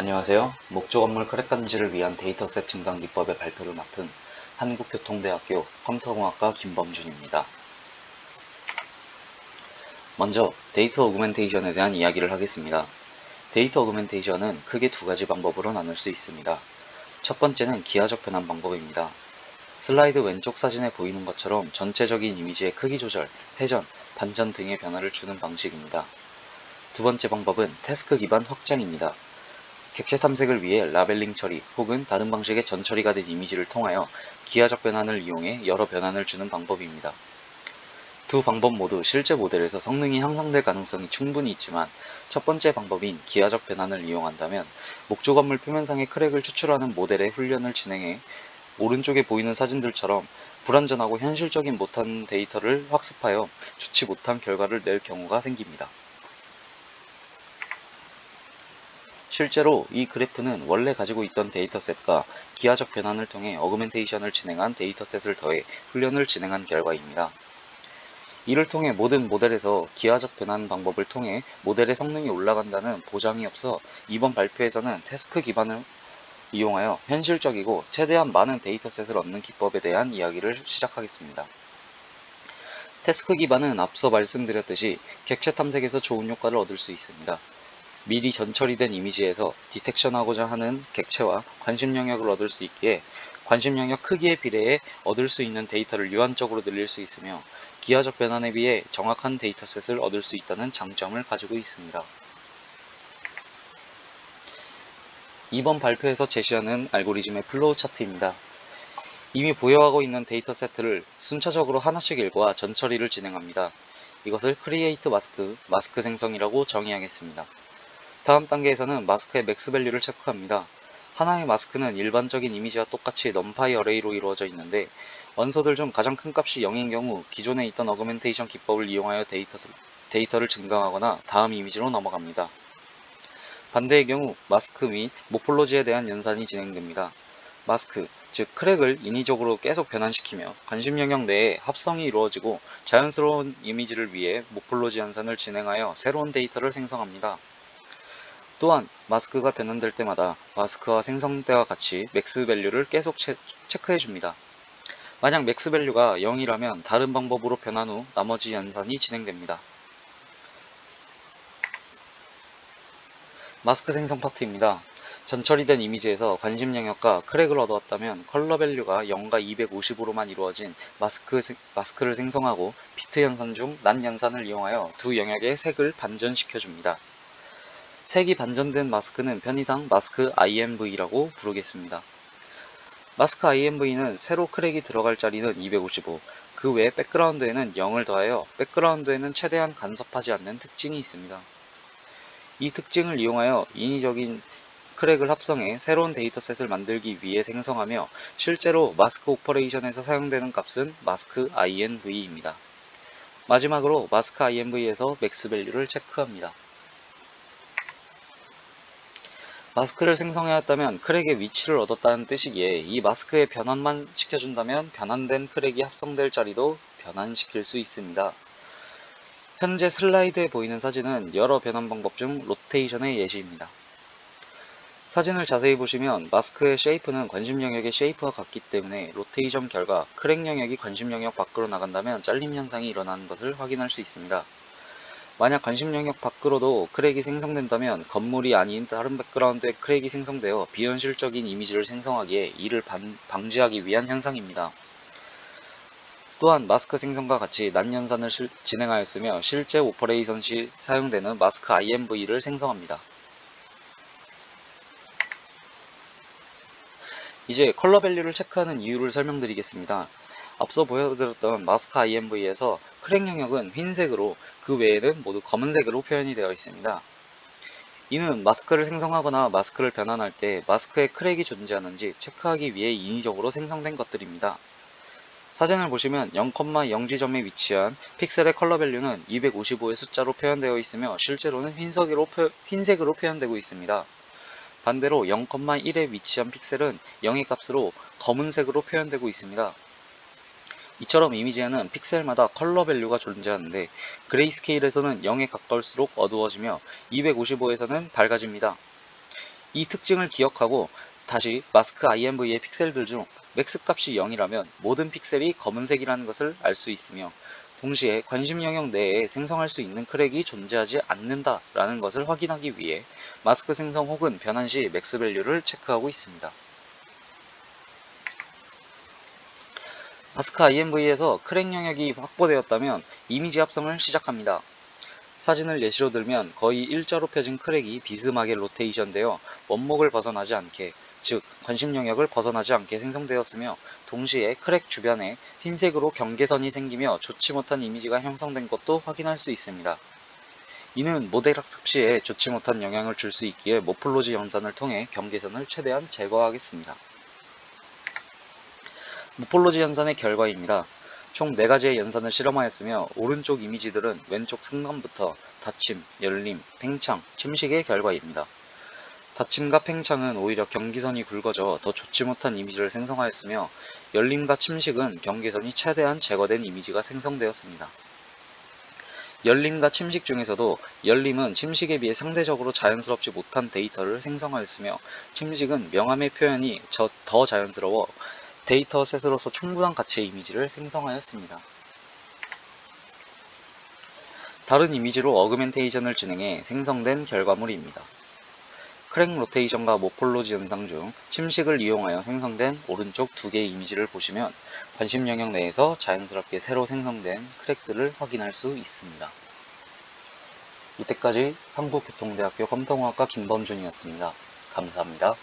안녕하세요. 목조 건물 크랙 감지를 위한 데이터셋 증강 기법의 발표를 맡은 한국교통대학교 컴퓨터공학과 김범준입니다. 먼저 데이터 오그멘테이션에 대한 이야기를 하겠습니다. 데이터 오그멘테이션은 크게 두 가지 방법으로 나눌 수 있습니다. 첫 번째는 기하적 변환 방법입니다. 슬라이드 왼쪽 사진에 보이는 것처럼 전체적인 이미지의 크기 조절, 회전, 반전 등의 변화를 주는 방식입니다. 두 번째 방법은 태스크 기반 확장입니다. 객체 탐색을 위해 라벨링 처리 혹은 다른 방식의 전처리가 된 이미지를 통하여 기하적 변환을 이용해 여러 변환을 주는 방법입니다. 두 방법 모두 실제 모델에서 성능이 향상될 가능성이 충분히 있지만 첫 번째 방법인 기하적 변환을 이용한다면 목조 건물 표면상의 크랙을 추출하는 모델의 훈련을 진행해 오른쪽에 보이는 사진들처럼 불완전하고 현실적인 못한 데이터를 학습하여 좋지 못한 결과를 낼 경우가 생깁니다. 실제로 이 그래프는 원래 가지고 있던 데이터셋과 기하적 변환을 통해 어그멘테이션을 진행한 데이터셋을 더해 훈련을 진행한 결과입니다. 이를 통해 모든 모델에서 기하적 변환 방법을 통해 모델의 성능이 올라간다는 보장이 없어 이번 발표에서는 태스크 기반을 이용하여 현실적이고 최대한 많은 데이터셋을 얻는 기법에 대한 이야기를 시작하겠습니다. 태스크 기반은 앞서 말씀드렸듯이 객체 탐색에서 좋은 효과를 얻을 수 있습니다. 미리 전처리된 이미지에서 디텍션하고자 하는 객체와 관심 영역을 얻을 수 있기에 관심 영역 크기에 비례해 얻을 수 있는 데이터를 유한적으로 늘릴 수 있으며 기하적 변환에 비해 정확한 데이터셋을 얻을 수 있다는 장점을 가지고 있습니다. 이번 발표에서 제시하는 알고리즘의 플로우 차트입니다. 이미 보유하고 있는 데이터셋을 순차적으로 하나씩 읽고 전처리를 진행합니다. 이것을 크리에이트 마스크 생성이라고 정의하겠습니다. 다음 단계에서는 마스크의 맥스 밸류를 체크합니다. 하나의 마스크는 일반적인 이미지와 똑같이 넘파이 어레이로 이루어져 있는데 원소들 중 가장 큰 값이 0인 경우 기존에 있던 어그멘테이션 기법을 이용하여 데이터를 증강하거나 다음 이미지로 넘어갑니다. 반대의 경우 마스크 및 모폴로지에 대한 연산이 진행됩니다. 마스크, 즉 크랙을 인위적으로 계속 변환시키며 관심 영역 내에 합성이 이루어지고 자연스러운 이미지를 위해 모폴로지 연산을 진행하여 새로운 데이터를 생성합니다. 또한 마스크가 변환될 때마다 마스크와 생성 때와 같이 맥스 밸류를 계속 체크해줍니다. 만약 맥스 밸류가 0이라면 다른 방법으로 변환 후 나머지 연산이 진행됩니다. 마스크 생성 파트입니다. 전처리된 이미지에서 관심 영역과 크랙을 얻어왔다면 컬러 밸류가 0과 250으로만 이루어진 마스크를 생성하고 비트 연산 중 난 연산을 이용하여 두 영역의 색을 반전시켜줍니다. 색이 반전된 마스크는 편의상 마스크 IMV라고 부르겠습니다. 마스크 IMV는 세로 크랙이 들어갈 자리는 255, 그 외 백그라운드에는 0을 더하여 백그라운드에는 최대한 간섭하지 않는 특징이 있습니다. 이 특징을 이용하여 인위적인 크랙을 합성해 새로운 데이터셋을 만들기 위해 생성하며 실제로 마스크 오퍼레이션에서 사용되는 값은 마스크 INV입니다. 마지막으로 마스크 INV에서 맥스 밸류를 체크합니다. 마스크를 생성해왔다면 크랙의 위치를 얻었다는 뜻이기에 이 마스크의 변환만 시켜준다면 변환된 크랙이 합성될 자리도 변환시킬 수 있습니다. 현재 슬라이드에 보이는 사진은 여러 변환 방법 중 로테이션의 예시입니다. 사진을 자세히 보시면 마스크의 쉐이프는 관심 영역의 쉐이프와 같기 때문에 로테이션 결과 크랙 영역이 관심 영역 밖으로 나간다면 잘림 현상이 일어나는 것을 확인할 수 있습니다. 만약 관심 영역 밖으로도 크랙이 생성된다면 건물이 아닌 다른 백그라운드에 크랙이 생성되어 비현실적인 이미지를 생성하기에 이를 방지하기 위한 현상입니다. 또한 마스크 생성과 같이 난 연산을 진행하였으며 실제 오퍼레이션 시 사용되는 마스크 IMV를 생성합니다. 이제 컬러 밸류를 체크하는 이유를 설명드리겠습니다. 앞서 보여드렸던 마스크 IMV에서 크랙 영역은 흰색으로 그 외에는 모두 검은색으로 표현이 되어 있습니다. 이는 마스크를 생성하거나 마스크를 변환할 때 마스크에 크랙이 존재하는지 체크하기 위해 인위적으로 생성된 것들입니다. 사진을 보시면 0,0 지점에 위치한 픽셀의 컬러 밸류는 255의 숫자로 표현되어 있으며 실제로는 흰색으로 표현되고 있습니다. 반대로 0,1에 위치한 픽셀은 0의 값으로 검은색으로 표현되고 있습니다. 이처럼 이미지에는 픽셀마다 컬러 밸류가 존재하는데 그레이스케일에서는 0에 가까울수록 어두워지며 255에서는 밝아집니다. 이 특징을 기억하고 다시 마스크 IMV의 픽셀들 중 맥스 값이 0이라면 모든 픽셀이 검은색이라는 것을 알 수 있으며, 동시에 관심 영역 내에 생성할 수 있는 크랙이 존재하지 않는다라는 것을 확인하기 위해 마스크 생성 혹은 변환 시 맥스 밸류를 체크하고 있습니다. 마스크 IMV에서 크랙 영역이 확보되었다면 이미지 합성을 시작합니다. 사진을 예시로 들면 거의 일자로 펴진 크랙이 비스하게 로테이션되어 원목을 벗어나지 않게, 즉 관심 영역을 벗어나지 않게 생성되었으며, 동시에 크랙 주변에 흰색으로 경계선이 생기며 좋지 못한 이미지가 형성된 것도 확인할 수 있습니다. 이는 모델 학습 시에 좋지 못한 영향을 줄 수 있기에 모폴로지 연산을 통해 경계선을 최대한 제거하겠습니다. 모폴로지 연산의 결과입니다. 총 4가지의 연산을 실험하였으며, 오른쪽 이미지들은 왼쪽 승감부터 닫힘, 열림, 팽창, 침식의 결과입니다. 닫힘과 팽창은 오히려 경계선이 굵어져 더 좋지 못한 이미지를 생성하였으며, 열림과 침식은 경계선이 최대한 제거된 이미지가 생성되었습니다. 열림과 침식 중에서도 열림은 침식에 비해 상대적으로 자연스럽지 못한 데이터를 생성하였으며, 침식은 명암의 표현이 더 자연스러워 데이터셋으로서 충분한 가치의 이미지를 생성하였습니다. 다른 이미지로 어그멘테이션을 진행해 생성된 결과물입니다. 크랙 로테이션과 모폴로지 현상 중 침식을 이용하여 생성된 오른쪽 2개의 이미지를 보시면 관심 영역 내에서 자연스럽게 새로 생성된 크랙들을 확인할 수 있습니다. 이때까지 한국교통대학교 컴퓨터공학과 김범준이었습니다. 감사합니다.